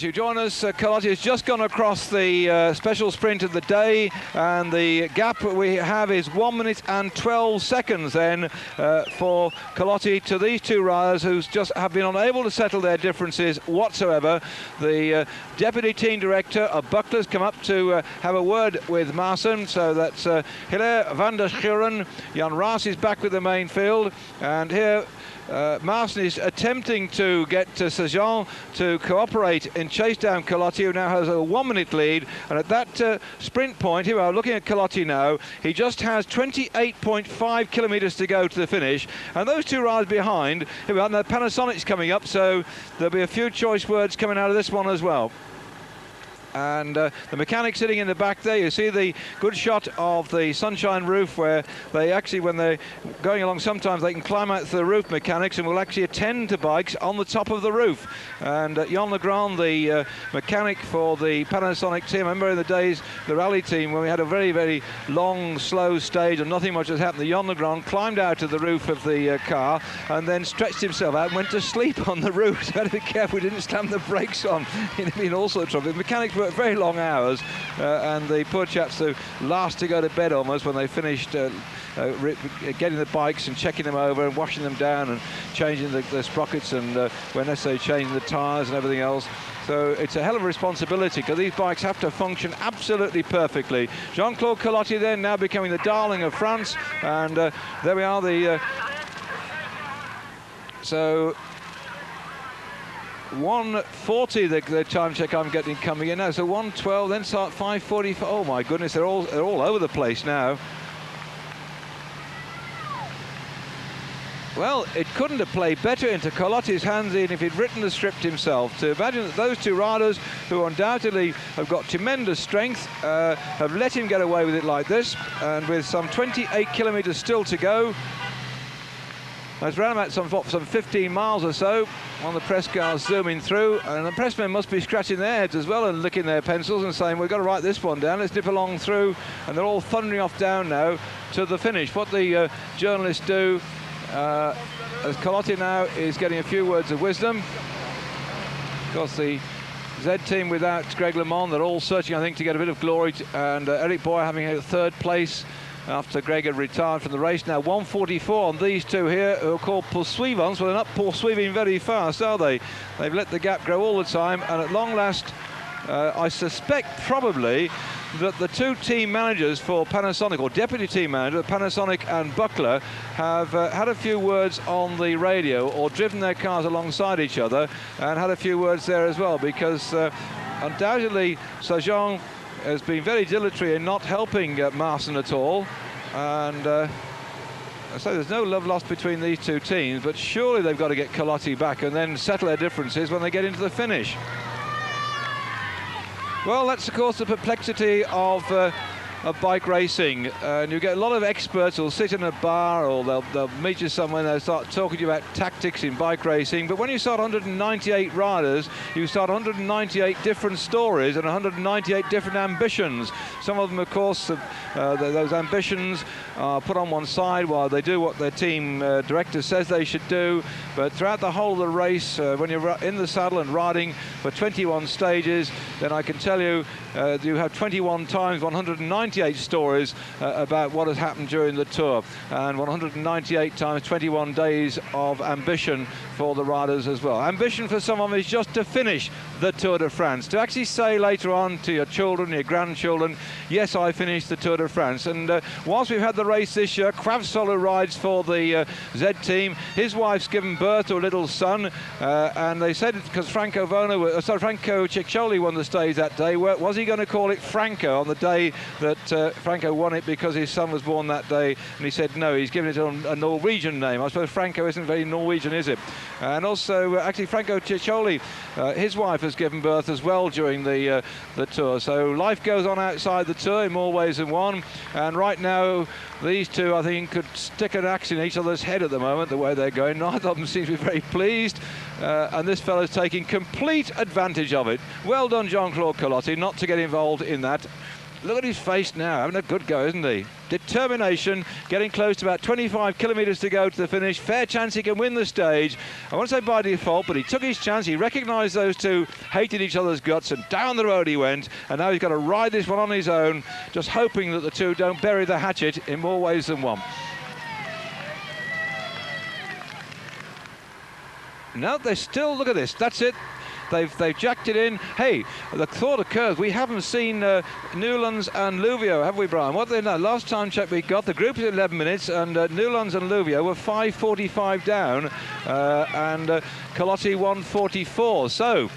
To join us, Carlotti has just gone across the special sprint of the day, and the gap we have is 1 minute and 12 seconds then for Carlotti to these two riders who just have been unable to settle their differences whatsoever. The deputy team director of Buckler's come up to have a word with Maassen, so that's Hilaire van der Schuren. Jan Raas is back with the main field, and here Maassen is attempting to get Sagan to cooperate in chase down Carlotti, who now has a 1 minute lead. And at that sprint point, here we are looking at Carlotti now, he just has 28.5 kilometres to go to the finish. And those two riders behind, here we are, and the Panasonic's coming up, so there'll be a few choice words coming out of this one as well. And the mechanic sitting in the back there, you see the good shot of the sunshine roof, where they actually, when they're going along, sometimes they can climb out to the roof, mechanics, and will actually attend to bikes on the top of the roof. And Jan Legrand, the mechanic for the Panasonic team, I remember in the days, the rally team, when we had a very, very long, slow stage and nothing much has happened, Jan Legrand climbed out of the roof of the car and then stretched himself out and went to sleep on the roof. So had to be careful we didn't slam the brakes on. He'd have been all sorts of trouble. The mechanics were very long hours, and the poor chaps who last to go to bed almost when they finished getting the bikes and checking them over and washing them down and changing the sprockets and when necessary changing the tyres and everything else. So it's a hell of a responsibility, because these bikes have to function absolutely perfectly. Jean-Claude Carlotti then now becoming the darling of France, and there we are, the so 1:40 the time check I'm getting coming in now, so 1:12, then start 5:45. Oh my goodness, they're all over the place now. Well, it couldn't have played better into Carlotti's hands even if he'd written the script himself. To imagine that those two riders, who undoubtedly have got tremendous strength, have let him get away with it like this, and with some 28 kilometres still to go. That's round about some 15 miles or so. One of the press cars zooming through, and the pressmen must be scratching their heads as well and licking their pencils and saying, we've got to write this one down, let's nip along through. And they're all thundering off down now to the finish. What the journalists do, as Carlotti now is getting a few words of wisdom. Of course, the Z team without Greg LeMond, they're all searching, I think, to get a bit of glory, and Eric Boyer having a third place after Greg had retired from the race. Now 1:44 on these two here, who are called poursuivants. Well, they're not poursuiving very fast, are they? They've let the gap grow all the time, and at long last, I suspect probably that the two team managers for Panasonic, or deputy team manager, Panasonic and Buckler, have had a few words on the radio, or driven their cars alongside each other and had a few words there as well, because undoubtedly Sagan has been very dilatory in not helping Maassen at all, and I say there's no love lost between these two teams, but surely they've got to get Carlotti back and then settle their differences when they get into the finish. Well, that's of course the perplexity of bike racing, and you get a lot of experts who'll sit in a bar, or they'll meet you somewhere and they'll start talking to you about tactics in bike racing. But when you start 198 riders, you start 198 different stories and 198 different ambitions. Some of them, of course, those ambitions are put on one side while they do what their team director says they should do. But throughout the whole of the race, when you're in the saddle and riding for 21 stages, then I can tell you you have 21 times 198 stories about what has happened during the Tour, and 198 times 21 days of ambition for the riders as well. Ambition for some of them is just to finish the Tour de France, to actually say later on to your children, your grandchildren, yes, I finished the Tour de France. And whilst we've had the race this year, Kravtsov rides for the Z team. His wife's given birth to a little son, and they said, because Franco Ciccioli won the stage that day, was he going to call it Franco on the day that Franco won it, because his son was born that day? And he said no, he's given it a Norwegian name. I suppose Franco isn't very Norwegian, is it? And also, actually, Franco Ciccioli, his wife has given birth as well during the Tour. So life goes on outside the Tour in more ways than one. And right now, these two, I think, could stick an axe in each other's head at the moment, the way they're going. Neither of them seems to be very pleased. And this fellow's taking complete advantage of it. Well done, Jean-Claude Carlotti, not to get involved in that. Look at his face now, having a good go, isn't he? Determination, getting close to about 25 kilometres to go to the finish. Fair chance he can win the stage. I won't say by default, but he took his chance. He recognised those two hated each other's guts, and down the road he went. And now he's got to ride this one on his own, just hoping that the two don't bury the hatchet in more ways than one. No, they still, look at this, that's it. They've jacked it in. Hey, the thought occurs, we haven't seen Newlands and Louvio, have we, Brian? What they know? Last time check we got, the group is 11 minutes, and Newlands and Louvio were 5:45 down, and Culotti 1:44. So,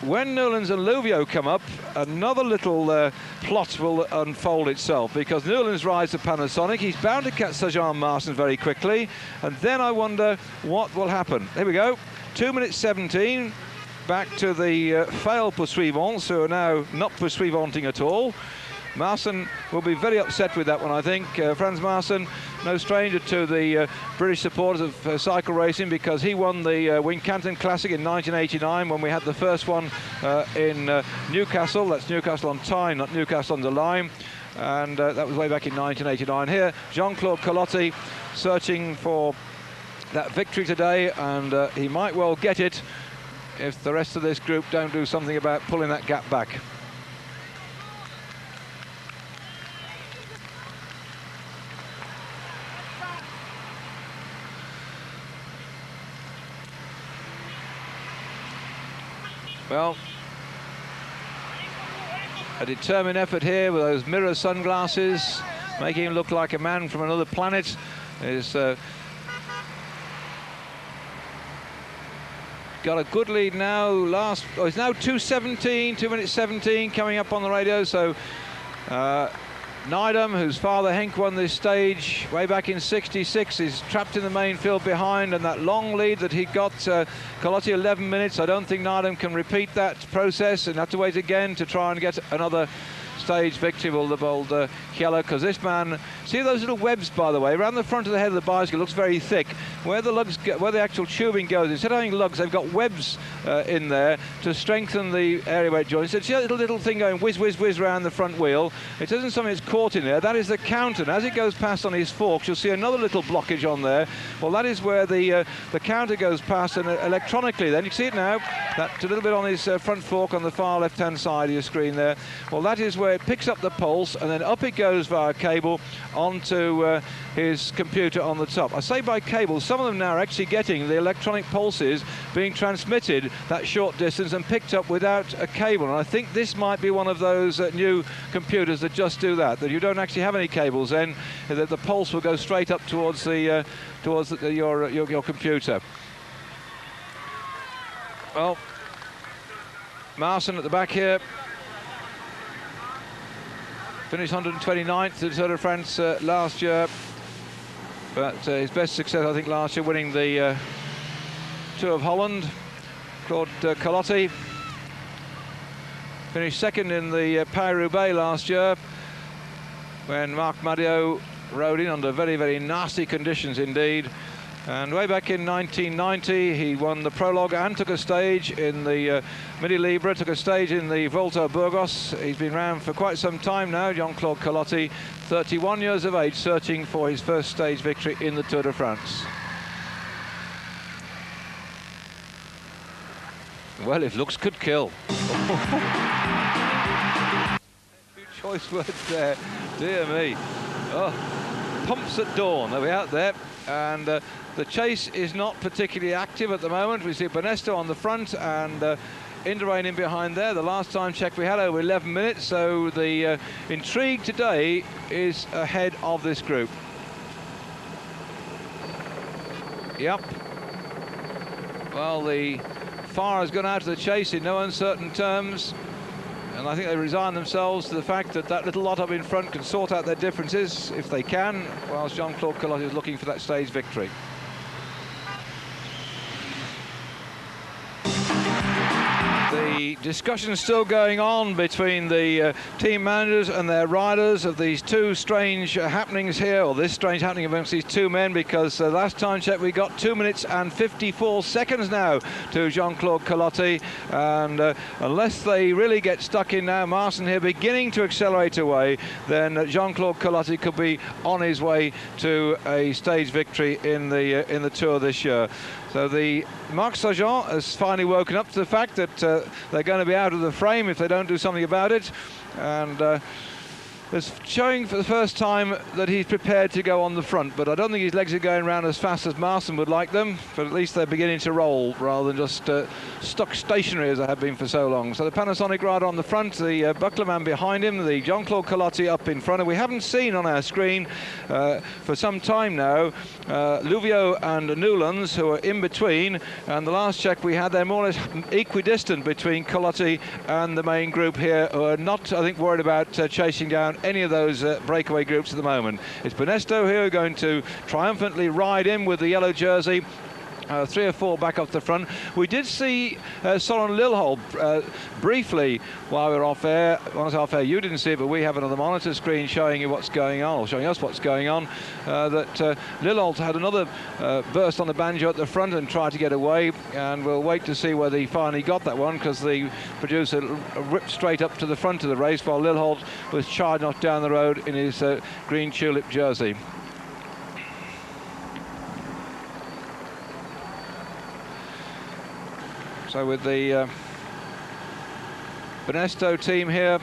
when Newlands and Louvio come up, another little plot will unfold itself, because Newlands rides the Panasonic. He's bound to catch Sajan Maassen very quickly, and then I wonder what will happen. Here we go, 2 minutes 17. Back to the failed poursuivants, who are now not poursuivanting at all. Maassen will be very upset with that one, I think. Frans Maassen, no stranger to the British supporters of cycle racing, because he won the Wincanton Classic in 1989 when we had the first one in Newcastle. That's Newcastle on Tyne, not Newcastle on the Lyme. And that was way back in 1989. Here, Jean-Claude Culotti searching for that victory today, and he might well get it if the rest of this group don't do something about pulling that gap back. Well, a determined effort here with those mirror sunglasses, making him look like a man from another planet. Is got a good lead now. It's now 2:17, 2 minutes 17 coming up on the radio. So Nydam, whose father Henk won this stage way back in '66, is trapped in the main field behind, and that long lead that he got, Culotti 11 minutes. I don't think Nydam can repeat that process and have to wait again to try and get another stage victory, will the bold Kjella, because this man, see those little webs, by the way, around the front of the head of the bicycle, looks very thick. Where the lugs where the actual tubing goes, instead of having lugs, they've got webs in there to strengthen the area weight joints. So see that little thing going whiz, whiz, whiz around the front wheel? It isn't something that's caught in there. That is the counter. And as it goes past on his forks, you'll see another little blockage on there. Well, that is where the counter goes past, and electronically then, you can see it now, that's a little bit on his front fork on the far left-hand side of your screen there. Well, that is where it picks up the pulse, and then up it goes via cable onto his computer on the top. I say by cable, some of them now are actually getting the electronic pulses being transmitted that short distance and picked up without a cable. And I think this might be one of those new computers that just do that you don't actually have any cables, then that the pulse will go straight up towards the your computer. Well, Maassen at the back here. Finished 129th at the Tour de France last year, but his best success, I think, last year, winning the Tour of Holland. Claude Culotti finished second in the Paris-Roubaix last year, when Marc Madiot rode in under very, very nasty conditions indeed. And way back in 1990, he won the prologue and took a stage in the Midi Libre, took a stage in the Volta of Burgos. He's been around for quite some time now, Jean-Claude Culotti, 31 years of age, searching for his first stage victory in the Tour de France. Well, if looks could kill. Two choice words there, dear me. Oh, pumps at dawn, are we out there? And the chase is not particularly active at the moment. We see Banesto on the front and Indurain in behind there. The last time check we had over 11 minutes, so the Intrigue today is ahead of this group. Yep. Well, the fire has gone out of the chase in no uncertain terms, and I think they resign themselves to the fact that that little lot up in front can sort out their differences if they can, whilst Jean-Claude Culotti is looking for that stage victory. The The discussion is still going on between the team managers and their riders of these two strange happenings here, or this strange happening amongst these two men, because last time check we got 2 minutes and 54 seconds now to Jean-Claude Culotti, and unless they really get stuck in now, Marson here beginning to accelerate away, then Jean-Claude Culotti could be on his way to a stage victory in the Tour this year. So the Marc Sargent has finally woken up to the fact that they're going to be out of the frame if they don't do something about it, and is showing for the first time that he's prepared to go on the front, but I don't think his legs are going around as fast as Marson would like them, but at least they're beginning to roll rather than just stuck stationary as they have been for so long. So the Panasonic rider on the front, the Buckler man behind him, the Jean-Claude Culotti up in front, and we haven't seen on our screen for some time now Louvieux and Newlands, who are in between, and the last check we had, they're more or less equidistant between Culotti and the main group here, who are not, I think, worried about chasing down any of those breakaway groups at the moment. It's Benesto here going to triumphantly ride in with the yellow jersey. 3 or 4 back up the front. We did see Soren Lilholt briefly while we were off air. When I was off air, you didn't see it, but we have it on the monitor screen showing you what's going on, or showing us what's going on. That Lilholt had another burst on the banjo at the front and tried to get away, and we'll wait to see whether he finally got that one, because the producer ripped straight up to the front of the race while Lilholt was charging off down the road in his green tulip jersey. So with the Benesto team here,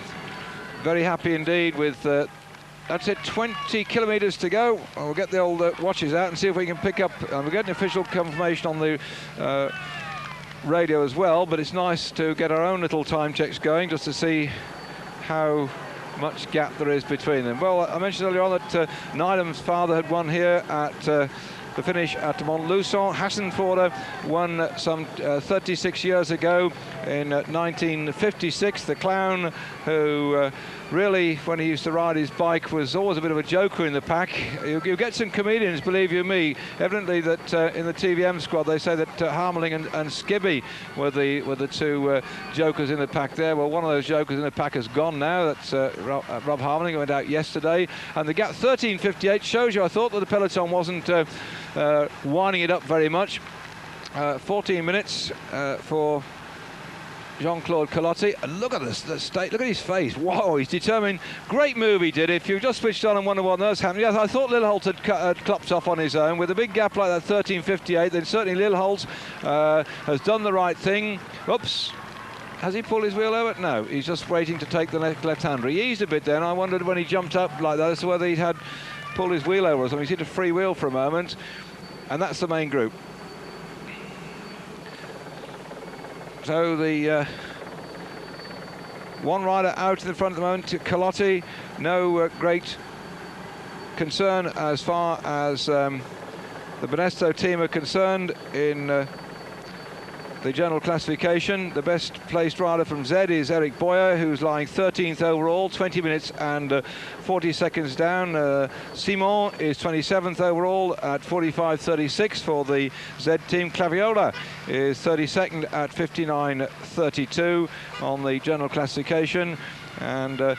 very happy indeed with, that's it, 20 kilometres to go. We'll get the old watches out and see if we can pick up, and we're getting official confirmation on the radio as well, but it's nice to get our own little time checks going just to see how much gap there is between them. Well, I mentioned earlier on that Nydam's father had won here at the finish at Montluçon. Hassan Forder won some 36 years ago in 1956. The clown who really, when he used to ride his bike, was always a bit of a joker in the pack. You get some comedians, believe you me. Evidently that in the TVM squad they say that Harmeling and Skibby were the two jokers in the pack there. Well, one of those jokers in the pack has gone now. That's Rob Harmeling, who went out yesterday. And the gap 13.58 shows you, I thought that the peloton wasn't winding it up very much. 14 minutes for Jean-Claude Culotti, and look at the state, look at his face. Wow, he's determined. Great move he did. If you just switched on and wondered what on earth's happening, yes, I thought Lilholt had clopped off on his own. With a big gap like that, 13.58, then certainly Lilholt has done the right thing. Oops. Has he pulled his wheel over? No, he's just waiting to take the left-hander. He eased a bit then. I wondered when he jumped up like that as to whether he'd had pulled his wheel over or something. He hit a free wheel for a moment, and that's the main group. So the one rider out in the front at the moment, Culotti. No great concern as far as the Benesto team are concerned in the general classification. The best placed rider from Z is Eric Boyer, who's lying 13th overall, 20 minutes and 40 seconds down. Simon is 27th overall at 45.36 for the Z team. Claviola is 32nd at 59.32 on the general classification. And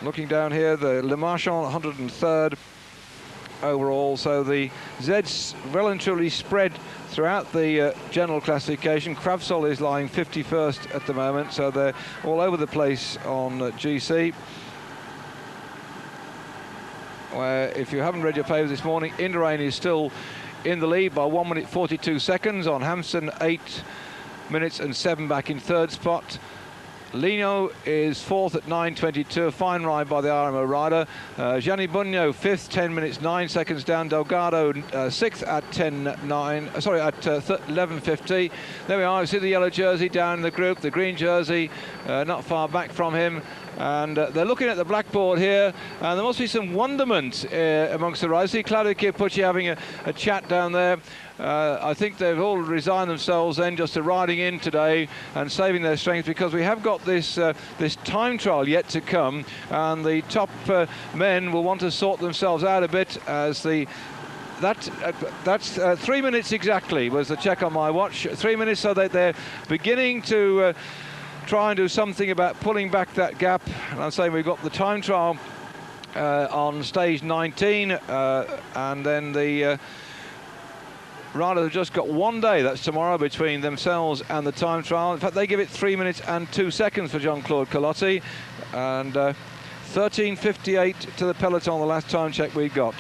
looking down here, the Le Marchand 103rd overall. So the Z's well and truly spread throughout the general classification. Kravsol is lying 51st at the moment, so they're all over the place on GC. Where, if you haven't read your papers this morning, Indurain is still in the lead by 1 minute 42 seconds on Hampson, 8 minutes and 7 back in third spot. Lino is fourth at 9.22, a fine ride by the RMO rider. Gianni Bugno fifth, 10 minutes 9 seconds down. Delgado sixth at 11.50. There we are. You see the yellow jersey down in the group, the green jersey not far back from him. And they're looking at the blackboard here, and there must be some wonderment amongst the riders. See Claudio Chiappucci having a chat down there. I think they've all resigned themselves then just to riding in today and saving their strength, because we have got this this time trial yet to come, and the top men will want to sort themselves out a bit as that's 3 minutes exactly was the check on my watch. 3 minutes, so that they're beginning to try and do something about pulling back that gap. And I'm saying we've got the time trial on stage 19, and then the riders have just got 1 day, that's tomorrow, between themselves and the time trial. In fact, they give it 3 minutes and 2 seconds for Jean-Claude Culotti, and 13:58 to the peloton, the last time check we got.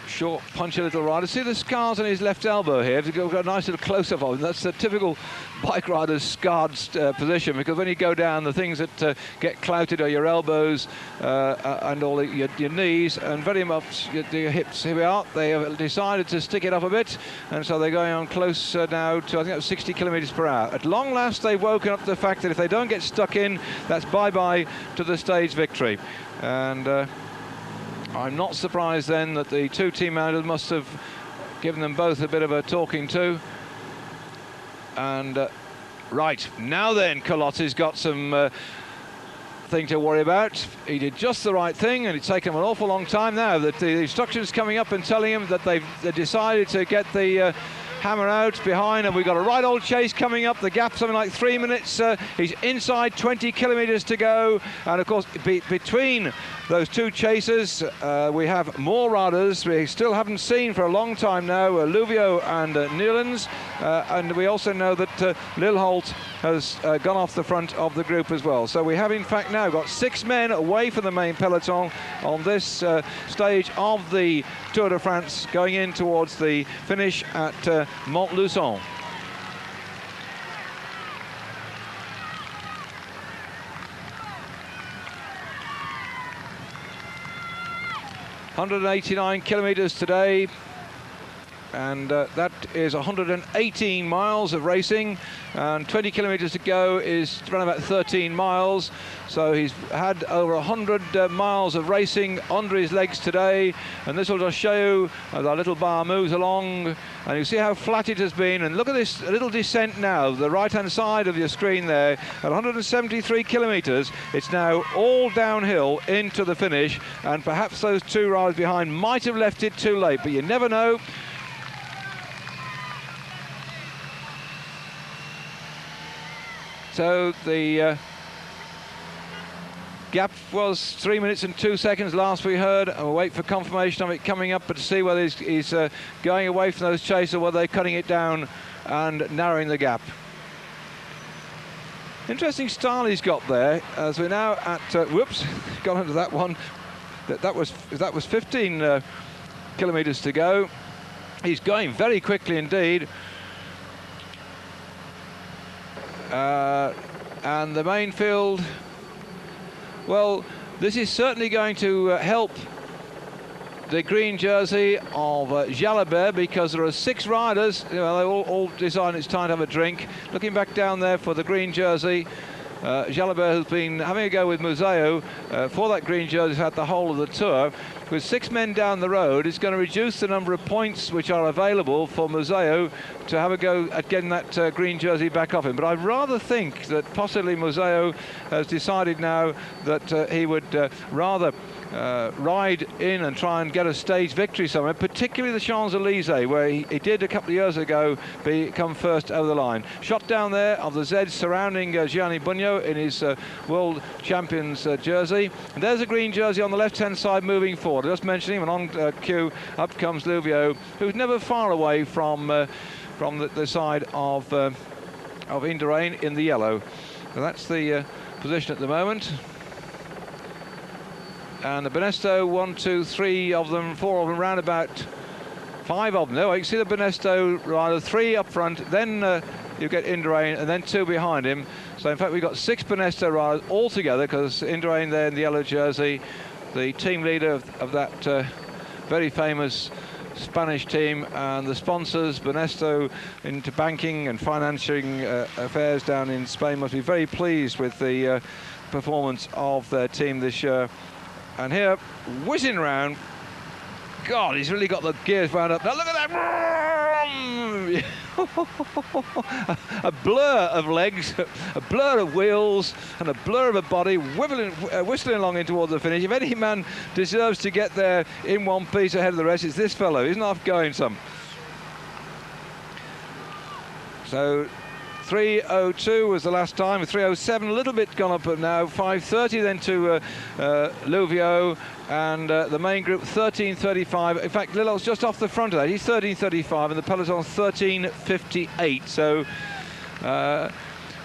Short, punchy little rider. See the scars on his left elbow here? We've got a nice little close-up of him. That's a typical bike rider's scarred position, because when you go down, the things that get clouted are your elbows and all your knees, and very much your hips. Here we are. They have decided to stick it up a bit, and so they're going on close now to, I think, 60 kilometres per hour. At long last, they've woken up to the fact that if they don't get stuck in, that's bye-bye to the stage victory. And I'm not surprised then that the two team managers must have given them both a bit of a talking to. And right, now then, Culotti's got some thing to worry about. He did just the right thing, and it's taken him an awful long time now that the instructions coming up and telling him that they decided to get the hammer out behind, and we've got a right old chase coming up. The gap something like 3 minutes. He's inside, 20 kilometres to go, and of course between those two chasers we have more riders we still haven't seen for a long time now, Luvio and Newlands, and we also know that Lilholt has gone off the front of the group as well. So we have in fact now got 6 men away from the main peloton on this stage of the Tour de France, going in towards the finish at Montluçon. ...189 kilometres today, and that is 118 miles of racing, and 20 kilometres to go is around about 13 miles. So he's had over 100 miles of racing under his legs today, and this will just show you as our little bar moves along, and you see how flat it has been. And look at this little descent now, the right-hand side of your screen there, at 173 kilometres. It's now all downhill into the finish, and perhaps those two riders behind might have left it too late, but you never know. So the gap was 3 minutes and 2 seconds last we heard, and we'll wait for confirmation of it coming up, but to see whether he's going away from those chasers, or whether they're cutting it down and narrowing the gap. Interesting style he's got there, as we're now at whoops, got into that one. That was 15 kilometres to go. He's going very quickly indeed. And the main field, well, this is certainly going to help the green jersey of Jalabert, because there are 6 riders. You know, they all decide it's time to have a drink. Looking back down there for the green jersey, Jalabert has been having a go with Museo for that green jersey. He's had the whole of the tour. With 6 men down the road, it's going to reduce the number of points which are available for Museo to have a go at getting that green jersey back off him. But I rather think that possibly Museo has decided now that he would rather ride in and try and get a stage victory somewhere, particularly the Champs-Élysées, where he did a couple of years ago come first over the line. Shot down there of the Zeds surrounding Gianni Bugno in his World Champions jersey. And there's a green jersey on the left-hand side moving forward. Just mentioning him, and on cue up comes Luvio, who's never far away from the side of Indurain in the yellow. So that's the position at the moment. And the Banesto, 1, 2, 3 of them, 4 of them, round about 5 of them. No, you can see the Banesto rider, 3 up front, then you get Indurain, and then 2 behind him. So in fact we've got 6 Banesto riders all together, because Indurain there in the yellow jersey, the team leader of that very famous Spanish team, and the sponsors, Banesto, into banking and financing affairs down in Spain, must be very pleased with the performance of their team this year. And here, whizzing round, God, he's really got the gears wound up. Now look at that! a blur of legs, a blur of wheels, and a blur of a body whistling along in towards the finish. If any man deserves to get there in one piece ahead of the rest, it's this fellow. He's not going some. So 3:02 was the last time, 3:07, a little bit gone up now, 5:30 then to Louvieux, and the main group 13:35. In fact, Lillo's just off the front of that, he's 13:35, and the peloton 13:58. So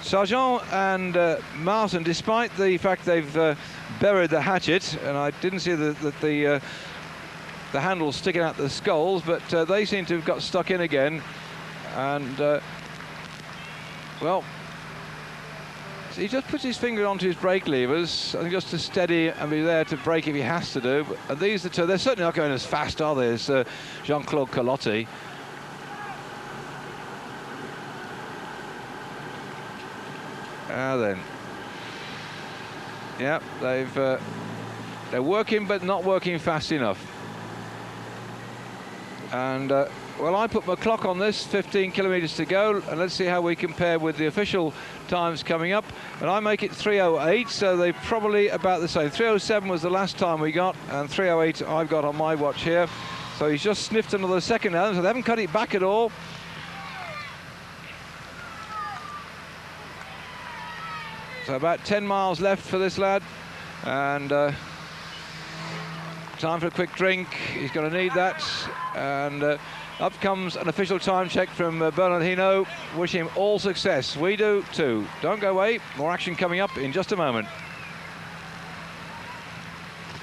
Sargent and Martin, despite the fact they've buried the hatchet, and I didn't see the handles sticking out the sculls, but they seem to have got stuck in again, and well, he just puts his finger onto his brake levers, I think, just to steady and be there to brake if he has to do. But these are two, they're certainly not going as fast, are they, as Jean-Claude Collotti. Then, yeah, they're working, but not working fast enough. And well, I put my clock on this, 15 kilometres to go, and let's see how we compare with the official times coming up. And I make it 3:08, so they're probably about the same. 3:07 was the last time we got, and 3:08 I've got on my watch here. So he's just sniffed another second now, so they haven't cut it back at all. So about 10 miles left for this lad, and time for a quick drink. He's going to need that, and up comes an official time check from Bernard Hinault. Wish him all success. We do too. Don't go away. More action coming up in just a moment.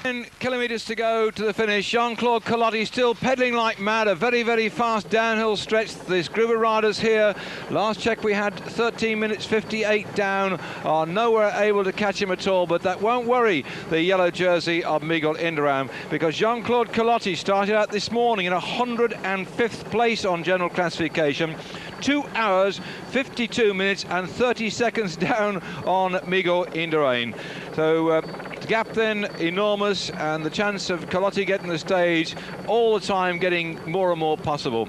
10 kilometres to go to the finish. Jean-Claude Collotti still pedalling like mad. A very, very fast downhill stretch. This group of riders here, last check we had 13 minutes 58 down, are nowhere able to catch him at all, but that won't worry the yellow jersey of Miguel Indurain, because Jean-Claude Collotti started out this morning in 105th place on general classification, 2 hours 52 minutes and 30 seconds down on Miguel Indurain. So the gap then enormous, and the chance of Collotti getting the stage all the time getting more and more possible.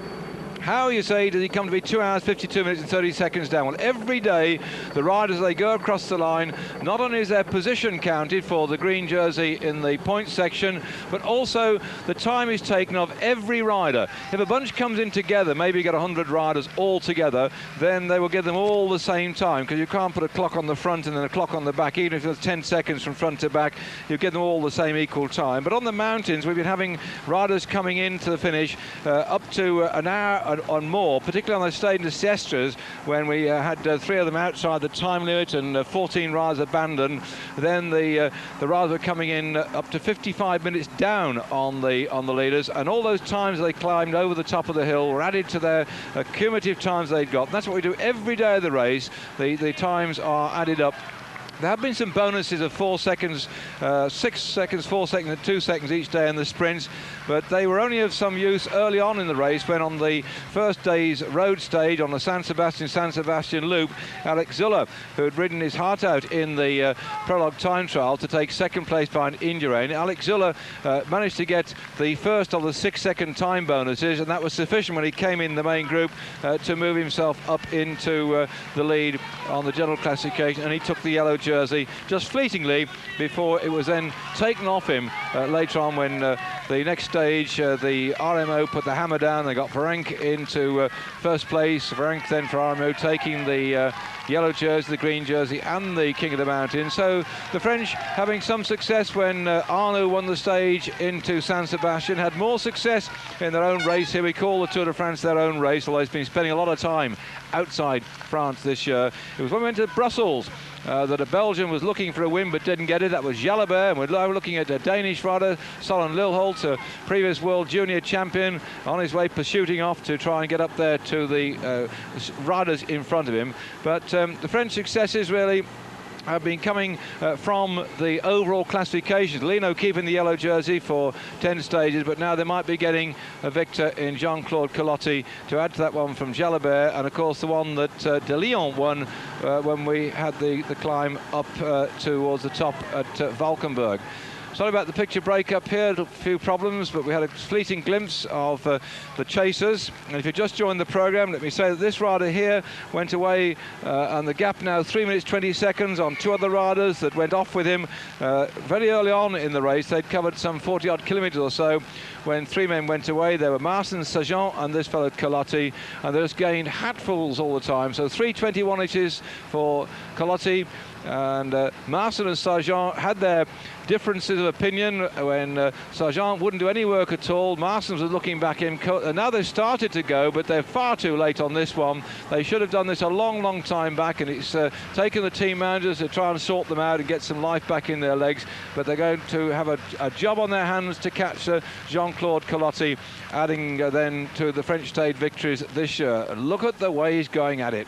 How, you say, does he come to be 2 hours 52 minutes and 30 seconds down? Well, every day the riders, they go across the line, not only is their position counted for the green jersey in the points section, but also the time is taken of every rider. If a bunch comes in together, maybe you get 100 riders all together, then they will give them all the same time, because you can't put a clock on the front and then a clock on the back. Even if it's 10 seconds from front to back, you give them all the same equal time. But on the mountains, we've been having riders coming into the finish up to an hour on more, particularly on the Stade de Sestres, when we had 3 of them outside the time limit and 14 riders abandoned. Then the riders were coming in up to 55 minutes down on the leaders, and all those times they climbed over the top of the hill were added to their cumulative times they'd got. And that's what we do every day of the race. The times are added up. There have been some bonuses of 4 seconds, 6 seconds, 4 seconds and 2 seconds each day in the sprints, but they were only of some use early on in the race, when on the first day's road stage on the San Sebastian loop, Alex Zülle, who had ridden his heart out in the prologue time trial to take second place behind Indurain, Alex Zülle managed to get the first of the 6-second time bonuses, and that was sufficient when he came in the main group to move himself up into the lead on the general classification, and he took the yellow jersey just fleetingly before it was then taken off him later on, when the next stage the RMO put the hammer down. They got Ferenc into first place. Ferenc then for RMO taking the yellow jersey, the green jersey and the King of the Mountain. So the French having some success when Arnaud won the stage into San Sebastian, had more success in their own race. Here we call the Tour de France their own race, although it's been spending a lot of time outside France this year. It was when we went to Brussels that a Belgian was looking for a win but didn't get it. That was Jalabert, and we're now looking at a Danish rider, Soren Lilholt, a previous world junior champion, on his way pursuing off to try and get up there to the riders in front of him. But the French successes really have been coming from the overall classification. Lino keeping the yellow jersey for 10 stages, but now they might be getting a victor in Jean-Claude Collotti to add to that one from Jalabert, and of course the one that De Leon won when we had the climb up towards the top at Valkenburg. Sorry about the picture breakup here, a few problems, but we had a fleeting glimpse of the chasers. And if you just joined the programme, let me say that this rider here went away and the gap now 3 minutes 20 seconds on two other riders that went off with him very early on in the race. They'd covered some 40 odd kilometres or so when three men went away. There were Marcin, Sargent and this fellow Collotti, and they just gained hatfuls all the time. So 3:21 it is for Collotti, and Marcin and Sargent had their differences of opinion when Sargent wouldn't do any work at all. Marcin was looking back in, and now they've started to go, but they're far too late on this one. They should have done this a long time back, and it's taken the team managers to try and sort them out and get some life back in their legs, but they're going to have a job on their hands to catch Jean-Claude Collotti, adding then to the French stage victories this year. Look at the way he's going at it.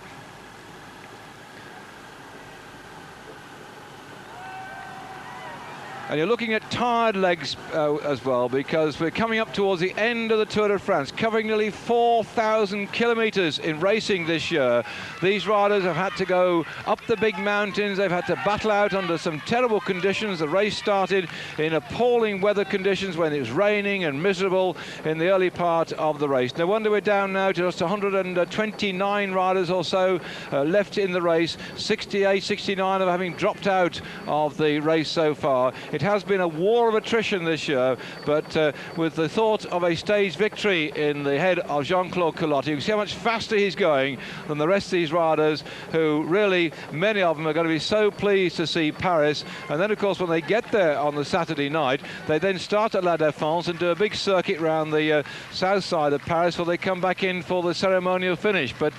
And you're looking at tired legs as well, because we're coming up towards the end of the Tour de France, covering nearly 4,000 kilometres in racing this year. These riders have had to go up the big mountains. They've had to battle out under some terrible conditions. The race started in appalling weather conditions when it was raining and miserable in the early part of the race. No wonder we're down now to just 129 riders or so left in the race, 68, 69 of having dropped out of the race so far. It has been a war of attrition this year, but with the thought of a stage victory in the head of Jean-Claude Collotti, you can see how much faster he's going than the rest of these riders, who really, many of them are going to be so pleased to see Paris. And then, of course, when they get there on the Saturday night, they then start at La Défense and do a big circuit around the south side of Paris before they come back in for the ceremonial finish. But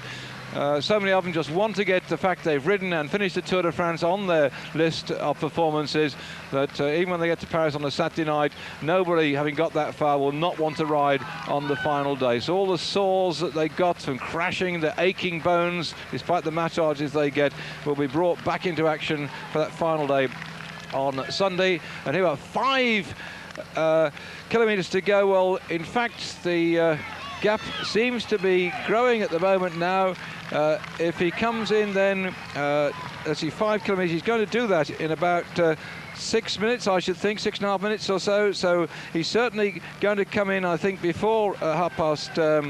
so many of them just want to get the fact they've ridden and finished the Tour de France on their list of performances, that even when they get to Paris on a Saturday night, nobody, having got that far, will not want to ride on the final day. So all the sores that they got from crashing, the aching bones, despite the massages they get, will be brought back into action for that final day on Sunday. And here are 5 kilometres to go. Well, in fact, the gap seems to be growing at the moment now. If he comes in, then let's see, 5 kilometres, he's going to do that in about 6 minutes, I should think, 6.5 minutes or so. So he's certainly going to come in, I think, before half past 4.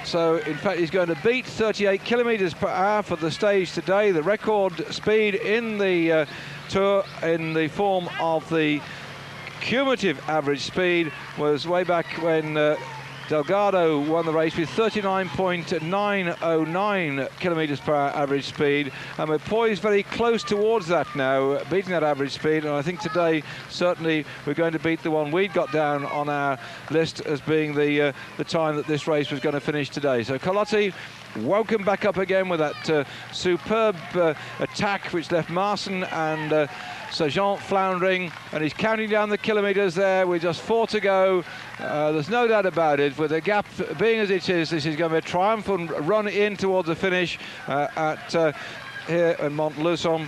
So in fact he's going to beat 38 kilometres per hour for the stage today. The record speed in the Tour in the form of the cumulative average speed was way back when Delgado won the race with 39.909 kilometres per hour average speed, and we're poised very close towards that now, beating that average speed. And I think today certainly we're going to beat the one we'd got down on our list as being the time that this race was going to finish today. So Collotti woken back up again with that superb attack which left Marcin and Sargent floundering, and he's counting down the kilometres there with just 4 to go. There's no doubt about it, with the gap being as it is, this is going to be a triumphant run in towards the finish here in Montluçon.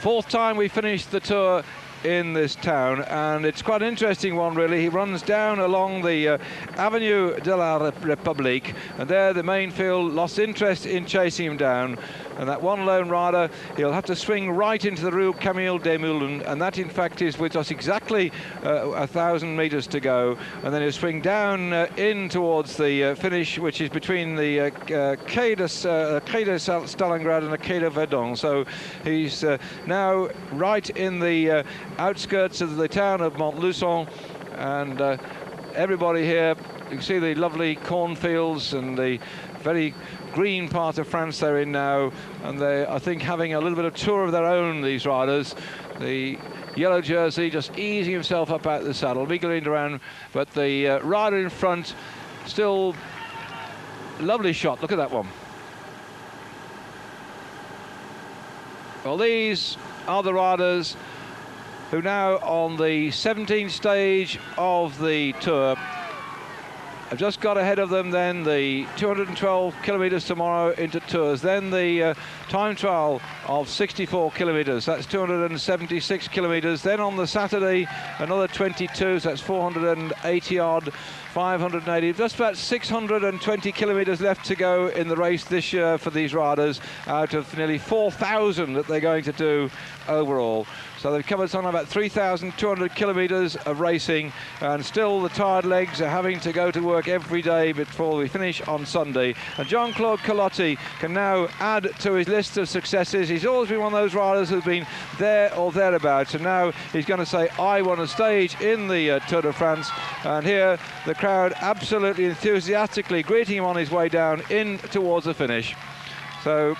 4th time we finished the Tour in this town, and it's quite an interesting one really. He runs down along the Avenue de la République, and there the main field lost interest in chasing him down, and that one lone rider, he'll have to swing right into the Rue Camille Desmoulins, and that in fact is with just exactly 1,000 metres to go, and then he'll swing down in towards the finish, which is between the Quai de Stalingrad and the Quai de Verdun. So he's now right in the outskirts of the town of Montluçon, and everybody here, you can see the lovely cornfields and the very green part of France they're in now, and they, I think, having a little bit of tour of their own, these riders. The yellow jersey just easing himself up out of the saddle, wiggling around, but the rider in front still lovely shot. Look at that one. Well, these are the riders who now on the 17th stage of the Tour have just got ahead of them then the 212 kilometres tomorrow into Tours, then the time trial of 64 kilometres, that's 276 kilometres, then on the Saturday another 22, so that's 480 odd, 580, just about 620 kilometres left to go in the race this year for these riders out of nearly 4,000 that they're going to do overall. So they've covered something about 3,200 kilometres of racing, and still the tired legs are having to go to work every day before we finish on Sunday. And Jean-Claude Culotti can now add to his list of successes. He's always been one of those riders who's been there or thereabouts, and now he's going to say, I want a stage in the Tour de France. And here the crowd absolutely enthusiastically greeting him on his way down in towards the finish. So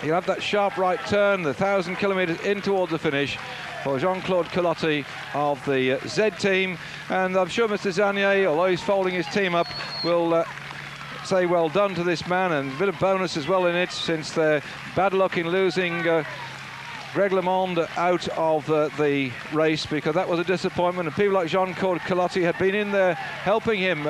you'll have that sharp right turn, the 1,000 kilometres in towards the finish for Jean-Claude Culotti of the Z team. And I'm sure Mr. Zanier, although he's folding his team up, will say well done to this man, and a bit of bonus as well in it, since they're bad luck in losing Greg LeMond out of the race, because that was a disappointment, and people like Jean-Claude Culotti had been in there helping him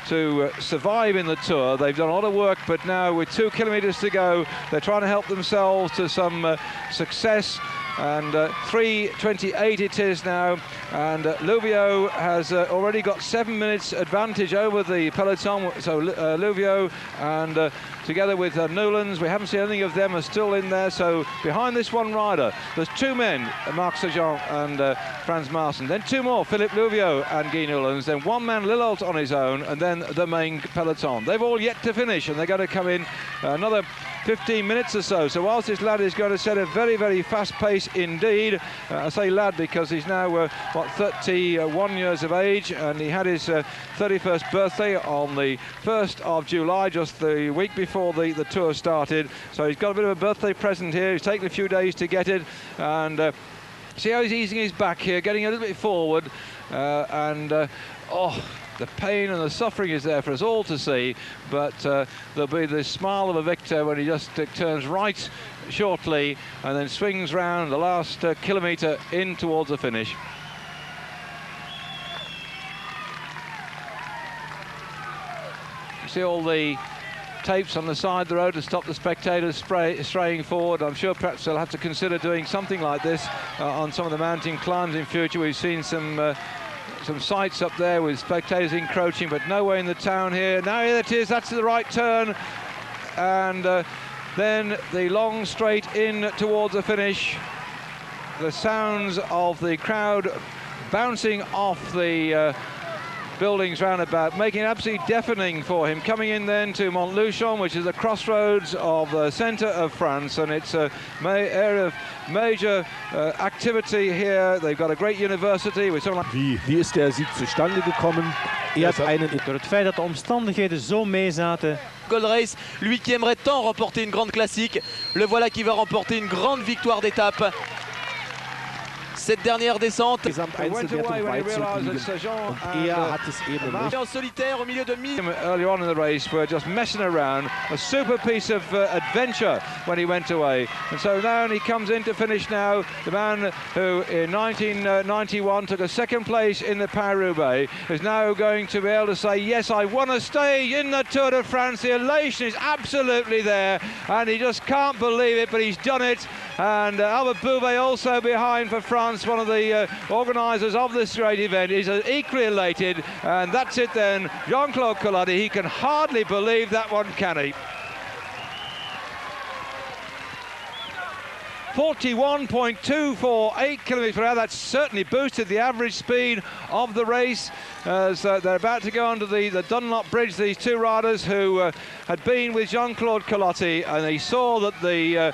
to survive in the Tour. They've done a lot of work, but now with 2 kilometres to go, they're trying to help themselves to some success. And 3:28 it is now, and Louvio has already got 7 minutes advantage over the peloton. So Louvio and together with Newlands, we haven't seen anything of them, are still in there. So behind this one rider, there's 2 men, Marc Sergeant and Frans Maassen. Then 2 more, Philippe Louvio and Guy Newlands. Then 1 man, Lillolt on his own, and then the main peloton. They've all yet to finish, and they're going to come in another 15 minutes or so. So whilst this lad is going to set a very, very fast pace indeed, I say lad because he's now, 31 years of age, and he had his 31st birthday on the 1st of July, just the week before the Tour started. So he's got a bit of a birthday present here. He's taken a few days to get it, and see how he's easing his back here, getting a little bit forward, oh, the pain and the suffering is there for us all to see, but there'll be the smile of a victor when he just turns right shortly and then swings round the last kilometre in towards the finish. You see all the tapes on the side of the road to stop the spectators straying forward. I'm sure perhaps they'll have to consider doing something like this on some of the mountain climbs in future. We've seen some sights up there with spectators encroaching, but nowhere in the town here. Now here it is, that's the right turn, and then the long straight in towards the finish. The sounds of the crowd bouncing off the buildings roundabout, making it absolutely deafening for him. Coming in then to Montluchon, which is the crossroads of the centre of France, and it's an area of major activity here. They've got a great university with something like... Wie ist der Sieg zustande gekommen? Door het feit dat de omstandigheden zo meezaten. Gold Race, lui qui aimerait tant remporter une grande classique, le voilà qui va remporter une grande victoire d'étape. Cette dernière descente. En solitaire au milieu de earlier on in the race were just messing around, a super piece of adventure when he went away, and so now he comes in to finish now. The man who in 1991 took a 2nd place in the Paris-Roubaix is now going to be able to say, yes, I want to stay in the Tour de France. The elation is absolutely there, and he just can't believe it, but he's done it. And Albert Bouvet also behind for France, one of the organisers of this great event, is equally elated, and that's it then. Jean-Claude Culotti, he can hardly believe that one, can he? 41.248 kilometres per hour. That's certainly boosted the average speed of the race, as they're about to go under the Dunlop Bridge, these 2 riders who had been with Jean-Claude Culotti, and they saw that the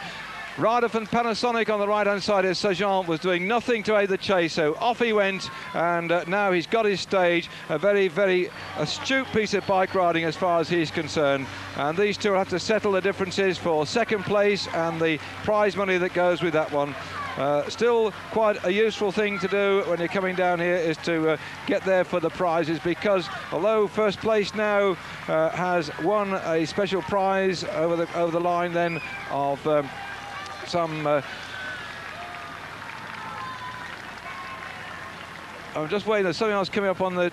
rider from Panasonic on the right-hand side is Sergeant was doing nothing to aid the chase, so off he went, and now he's got his stage. A very, very astute piece of bike riding as far as he's concerned, and these 2 will have to settle the differences for 2nd place and the prize money that goes with that one. Still quite a useful thing to do when you're coming down here is to get there for the prizes, because although 1st place now has won a special prize over the line then of some I'm just waiting, there's something else coming up on the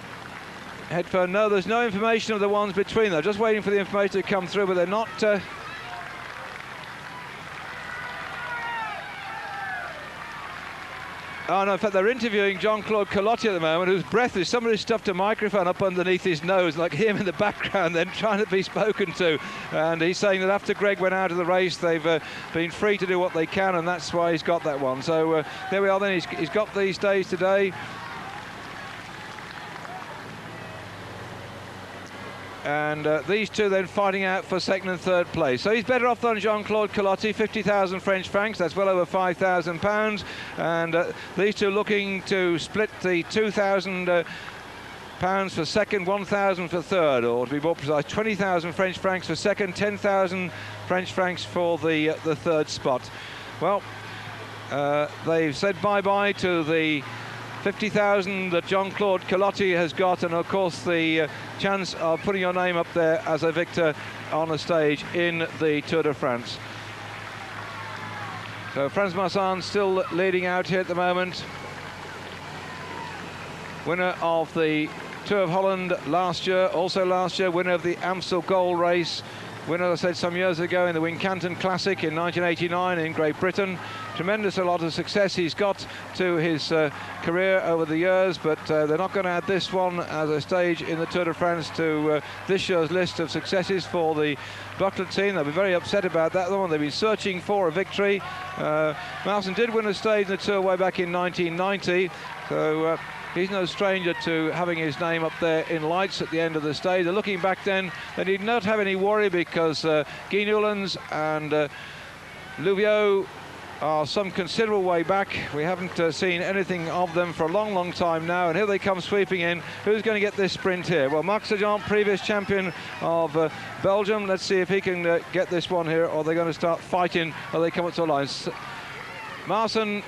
headphone. No, there's no information of the ones between them. Just waiting for the information to come through, but they're not Oh no, in fact they're interviewing Jean-Claude Collotti at the moment, whose breath is somebody stuffed a microphone up underneath his nose, like him in the background then trying to be spoken to, and he's saying that after Greg went out of the race they've been free to do what they can, and that's why he's got that one. So there we are then, he's got these days today. And these two then fighting out for second and third place. So he's better off than Jean-Claude Collotti, 50,000 French francs, that's well over £5,000. And these two looking to split the 2,000 pounds for second, 1,000 for third, or to be more precise, 20,000 French francs for second, 10,000 French francs for the third spot. Well, they've said bye-bye to the 50,000 that Jean-Claude Collotti has got, and of course the chance of putting your name up there as a victor on a stage in the Tour de France. So Frans Masson still leading out here at the moment. Winner of the Tour of Holland last year, also last year winner of the Amstel Gold Race, winner, as I said, some years ago in the Wincanton Classic in 1989 in Great Britain. Tremendous a lot of success he's got to his career over the years, but they're not going to add this one as a stage in the Tour de France to this year's list of successes for the Buckler team. They'll be very upset about that one. They've been searching for a victory. Marson did win a stage in the Tour way back in 1990, so he's no stranger to having his name up there in lights at the end of the stage. They're looking back then, they did not have any worry because Guy Newlands and Louvieux are some considerable way back. We haven't seen anything of them for a long, long time now, and here they come sweeping in. Who's going to get this sprint here? Well, Marc Sargent, previous champion of Belgium. Let's see if he can get this one here, or they're going to start fighting, or they come up to the lines. Marson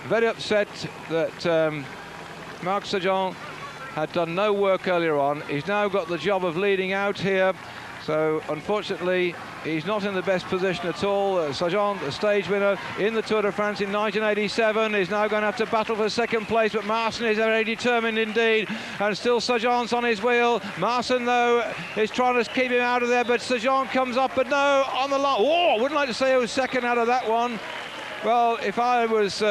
very upset that Marc Sargent had done no work earlier on. He's now got the job of leading out here, so unfortunately he's not in the best position at all. Sargent, a stage winner in the Tour de France in 1987, is now going to have to battle for second place, but Marson is very determined indeed, and still Sargent's on his wheel. Marson, though, is trying to keep him out of there, but Sargent comes up, but no, on the line. Oh, I wouldn't like to say he was second out of that one. Well, if I was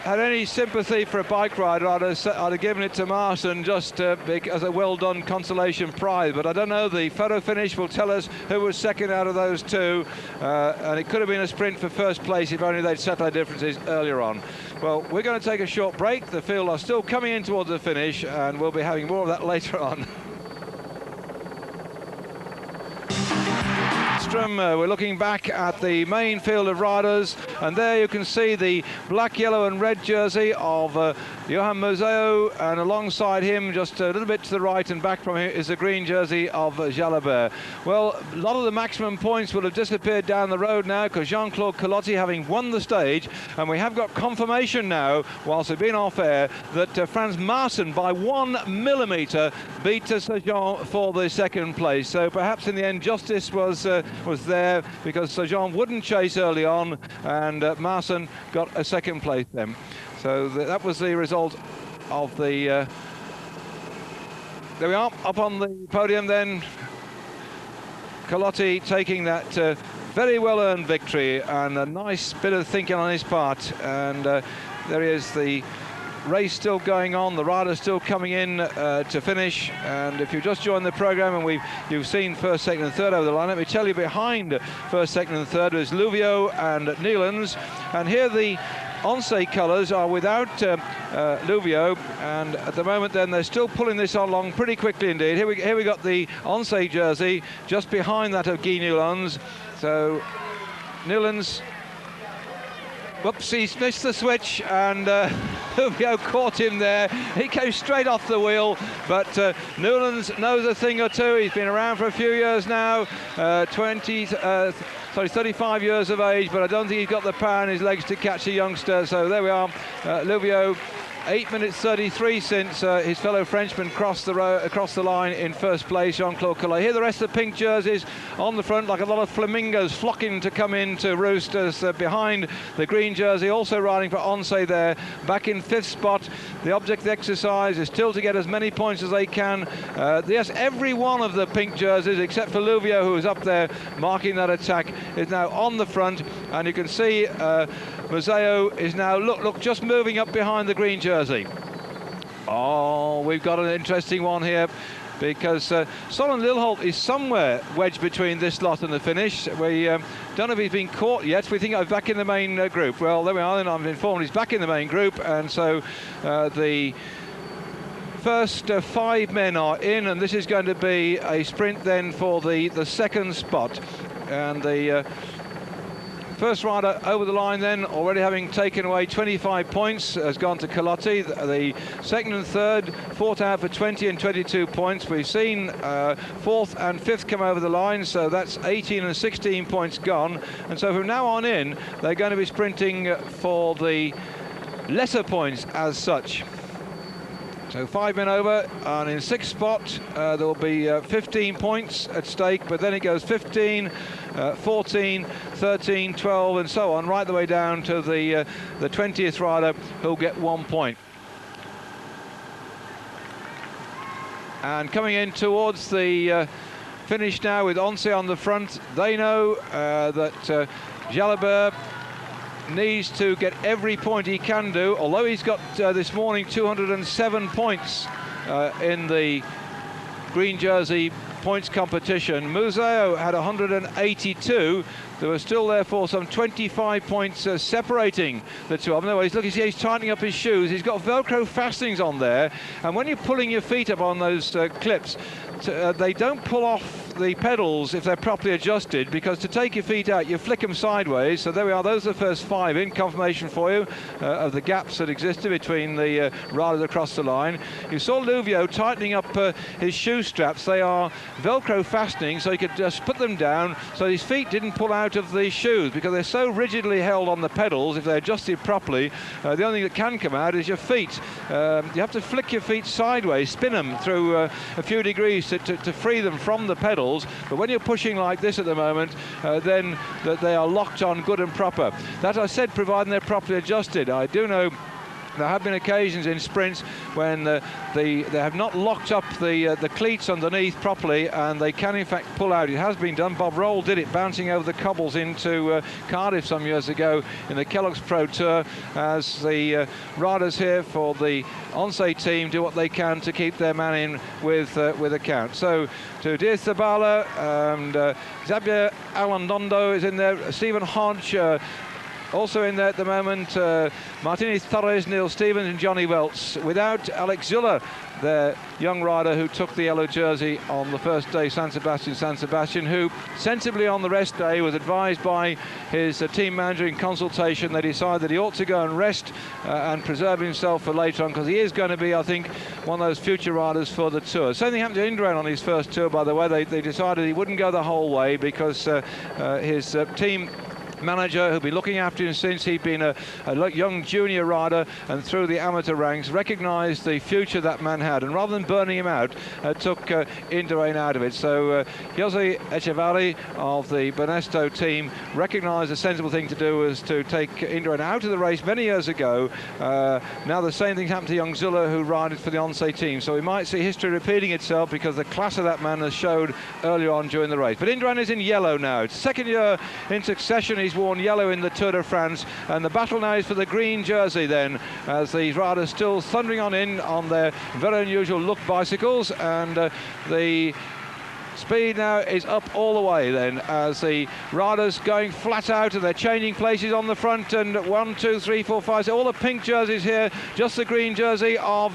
had any sympathy for a bike rider, I'd have given it to Marson just as a well-done consolation prize. But I don't know, the photo finish will tell us who was second out of those two. And it could have been a sprint for first place if only they'd settled their differences earlier on. Well, we're going to take a short break. The field are still coming in towards the finish, and we'll be having more of that later on. We're looking back at the main field of riders, and there you can see the black, yellow and red jersey of Johan Museeuw, and alongside him, just a little bit to the right and back from him, is the green jersey of Jalabert. Well, a lot of the maximum points will have disappeared down the road now, because Jean-Claude Collotti having won the stage, and we have got confirmation now, whilst we've been off air, that Frans Marson by 1 millimetre beat Sargent for the second place. So perhaps in the end justice was there, because Sargent wouldn't chase early on, and Marson got a second place then. So that was the result of the... there we are, up on the podium then. Collotti taking that very well-earned victory, and a nice bit of thinking on his part. And there he is, the race still going on, the riders still coming in to finish. And if you've just joined the program and you've seen first, second and third over the line, let me tell you, behind first, second and third is Louvieux and Newlands, and here the Once colours are without Louvieux, and at the moment then they're still pulling this along pretty quickly indeed. Here we got the Once jersey just behind that of Guy Newlands. So Newlands, whoops, he's missed the switch, and Louvieux caught him there. He came straight off the wheel, but Newlands knows a thing or two. He's been around for a few years now, 35 years of age, but I don't think he's got the power in his legs to catch a youngster. So there we are, Louvieux, 8 minutes 33 since his fellow Frenchman crossed the line in first place, Jean-Claude Collotti. Here the rest of the pink jerseys on the front, like a lot of flamingos flocking to come in to roost as behind the green jersey, also riding for Once there, back in fifth spot. The object of the exercise is still to get as many points as they can. Yes, every one of the pink jerseys, except for Louvieux, who is up there marking that attack, is now on the front, and you can see Museo is now, look, just moving up behind the green jersey. Oh, we've got an interesting one here, because Solon Lilholt is somewhere wedged between this lot and the finish. We don't know if he's been caught yet. We think he's back in the main group. Well, there we are, and I'm informed he's back in the main group, and so the first 5 men are in, and this is going to be a sprint then for the second spot. And the first rider over the line then, already having taken away 25 points, has gone to Calotti. The second and third fought out for 20 and 22 points. We've seen fourth and fifth come over the line, so that's 18 and 16 points gone. And so from now on in, they're going to be sprinting for the lesser points as such. So 5 men over, and in 6th spot there will be 15 points at stake, but then it goes 15, 14, 13, 12 and so on, right the way down to the 20th rider, who'll get 1 point. And coming in towards the finish now with Once on the front, they know that Jalabert needs to get every point he can do, although he's got this morning 207 points in the green jersey points competition. Museo had 182. There were still therefore some 25 points separating the two of them. Look, he's tightening up his shoes. He's got Velcro fastenings on there, and when you're pulling your feet up on those clips, they don't pull off the pedals if they're properly adjusted, because to take your feet out you flick them sideways. So there we are, those are the first 5 in. Confirmation for you of the gaps that existed between the riders across the line. You saw Luvio tightening up his shoe straps. They are Velcro fastening, so he could just put them down so his feet didn't pull out of the shoes, because they're so rigidly held on the pedals. If they're adjusted properly, the only thing that can come out is your feet. You have to flick your feet sideways, spin them through a few degrees to free them from the pedals. But when you're pushing like this at the moment, then they are locked on good and proper. That, I said, providing they're properly adjusted. I do know there have been occasions in sprints when they have not locked up the cleats underneath properly, and they can in fact pull out. It has been done. Bob Roll did it, bouncing over the cobbles into Cardiff some years ago in the Kellogg's Pro Tour, as the riders here for the Once team do what they can to keep their man in with a count. So to Diaz Zabala and Xavier Alandondo is in there. Stephen Hodge also in there at the moment, Martinez Torres, Neil Stevens and Johnny Welts, without Alex Zuller, their young rider who took the yellow jersey on the first day, San Sebastian, who sensibly on the rest day was advised by his team manager in consultation. They decided that he ought to go and rest and preserve himself for later on, because he is going to be, I think, one of those future riders for the Tour. Same thing happened to Indurain on his first Tour, by the way. They decided he wouldn't go the whole way, because his team manager, who'll be looking after him since he'd been a young junior rider and through the amateur ranks, recognised the future that man had, and rather than burning him out, took Indurain out of it. So Jose Echevarri of the Banesto team recognised the sensible thing to do was to take Indurain out of the race many years ago. Now the same thing happened to young Zuller, who rided for the Once team. So we might see history repeating itself, because the class of that man has showed earlier on during the race. But Indurain is in yellow now. It's second year in succession he's worn yellow in the Tour de France, and the battle now is for the green jersey then, as these riders still thundering on in on their very unusual look bicycles, and the speed now is up all the way then, as the riders going flat out, and they're changing places on the front, and 1, 2, 3, 4, 5, so all the pink jerseys here, just the green jersey of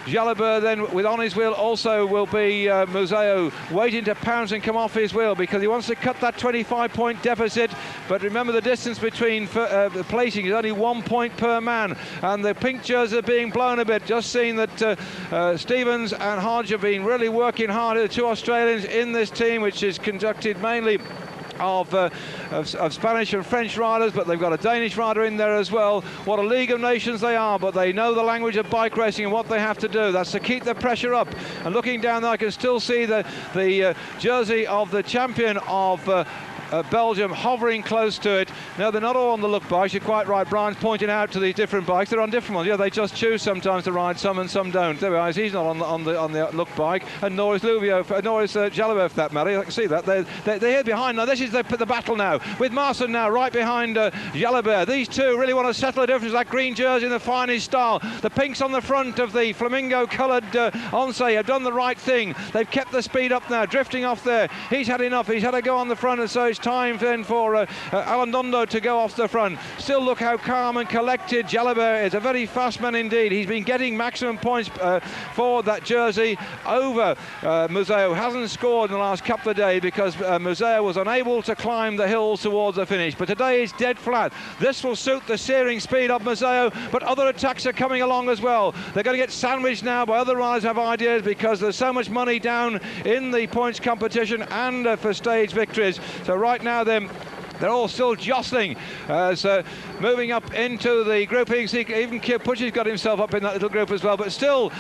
Jalabert then with on his wheel also will be Museo, waiting to pounce and come off his wheel, because he wants to cut that 25-point deficit. But remember, the distance between the placing is only 1 point per man, and the pink jerseys are being blown a bit. Just seeing that Stevens and Hodge have been really working hard, the two Australians in this team, which is conducted mainly of Spanish and French riders, but they've got a Danish rider in there as well. What a League of Nations they are, but they know the language of bike racing and what they have to do. That's to keep the pressure up. And looking down there, I can still see the jersey of the champion of Belgium hovering close to it. No, they're not all on the look bikes. You're quite right. Brian's pointing out to these different bikes. They're on different ones. Yeah, they just choose sometimes to ride some and some don't. There we are. He's not on the look bike, and nor is Jalabert, for that matter. I can see that they're here behind. Now this is the battle now with Marson now right behind Jalabert. These two really want to settle the difference. That green jersey in the finest style. The pinks on the front of the flamingo-coloured Once have done the right thing. They've kept the speed up now, drifting off there. He's had enough. He's had to go on the front, and so it's time then for Alondo to go off the front. Still look how calm and collected Jalabert is. A very fast man indeed. He's been getting maximum points for that jersey over Museo. Hasn't scored in the last couple of days because Museo was unable to climb the hills towards the finish. But today is dead flat. This will suit the searing speed of Museo, but other attacks are coming along as well. They're going to get sandwiched now by other riders who have ideas because there's so much money down in the points competition and for stage victories. So right now then, they're all still jostling as moving up into the groupings. Even Kyopuchi's got himself up in that little group as well, but still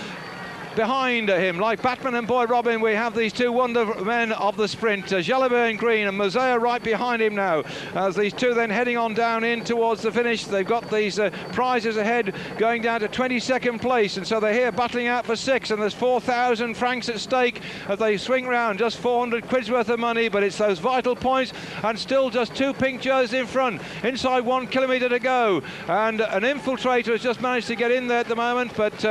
behind him, like Batman and Boy Robin, we have these two wonder men of the sprint, Jalabert in green and Museo right behind him now, as these two then heading on down in towards the finish. They've got these prizes ahead going down to 22nd place, and so they're here battling out for 6, and there's 4,000 francs at stake as they swing round. Just 400 quid's worth of money, but it's those vital points, and still just 2 pink jerseys in front, inside 1 kilometre to go, and an infiltrator has just managed to get in there at the moment, but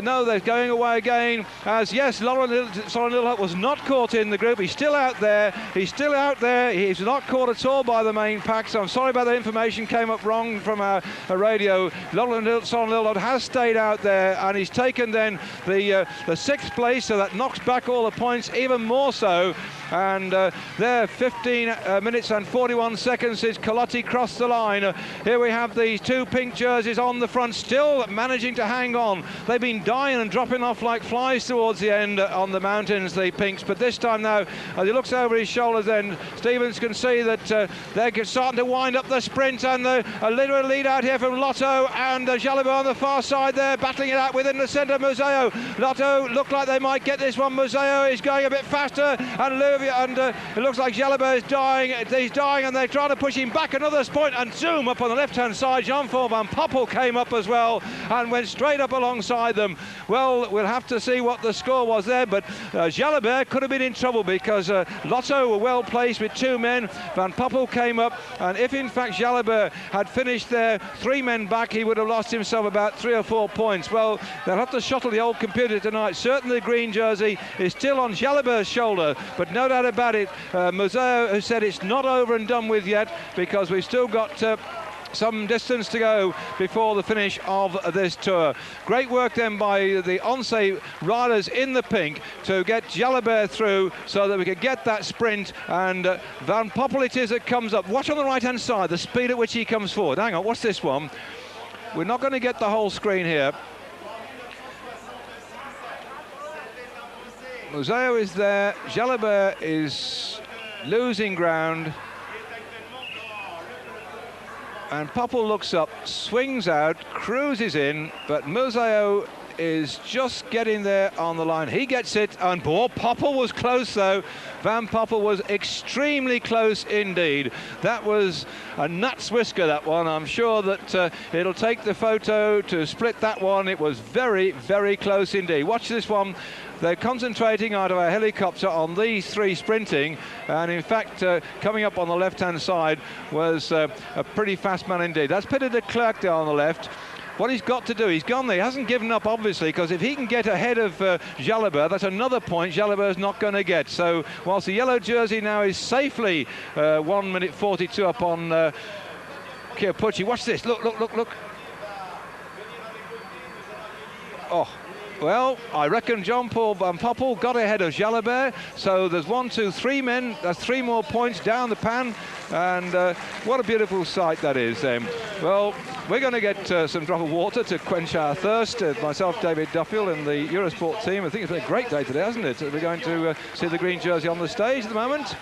no, they're going away again, as yes, Soren Lilhut was not caught in the group. He's still out there. He's not caught at all by the main pack, so I'm sorry about that information came up wrong from our radio. Soren Lilhut has stayed out there, and he's taken then the 6th place, so that knocks back all the points even more so. And there 15 minutes and 41 seconds since Colotti crossed the line. Here we have these 2 pink jerseys on the front, still managing to hang on. They've been dying and dropping off like flies towards the end on the mountains, the pinks, but this time now, as he looks over his shoulders then, Stevens can see that they're starting to wind up the sprint, and a little lead out here from Lotto and Jalabert on the far side there, battling it out within the centre of Museo. Lotto look like they might get this one. Museo is going a bit faster, and it looks like Jalabert is dying. He's dying, and they're trying to push him back another point, and zoom up on the left-hand side. Jean-Paul Van Poppel came up as well and went straight up alongside them. Well, we'll have to see what the score was there, but Jalabert could have been in trouble because Lotto were well placed with 2 men. Van Poppel came up, and if in fact Jalabert had finished there 3 men back, he would have lost himself about 3 or 4 points. Well, they'll have to shuttle the old computer tonight. Certainly the green jersey is still on Jalabert's shoulder, but no doubt about it, Museo has said it's not over and done with yet, because we've still got some distance to go before the finish of this tour. Great work then by the Once riders in the pink to get Jalabert through so that we could get that sprint, and Van Poppel it is that comes up. Watch on the right hand side the speed at which he comes forward. Hang on, what's this one? We're not going to get the whole screen here. Museo is there, Jalabert is losing ground, and Poppel looks up, swings out, cruises in, but Museo is just getting there on the line. He gets it, and Poppel was close though. Van Poppel was extremely close indeed. That was a nut's whisker, that one. I'm sure that it'll take the photo to split that one. It was very, very close indeed. Watch this one. They're concentrating out of a helicopter on these 3 sprinting, and in fact coming up on the left-hand side was a pretty fast man indeed. That's Peter de Klerk there on the left. What he's got to do, he's gone there, he hasn't given up obviously, because if he can get ahead of Jalabert, that's another point Jalabert's not going to get. So whilst the yellow jersey now is safely 1 minute 42 up on Kyopuchi. Watch this, look. Oh. Well, I reckon Jean-Paul Van Poppel got ahead of Jalabert, so there's 1, 2, 3 men, that's 3 more points down the pan, and what a beautiful sight that is. Well, we're going to get some drop of water to quench our thirst. Myself, David Duffield, and the Eurosport team. I think it's been a great day today, hasn't it? We're going to see the green jersey on the stage at the moment.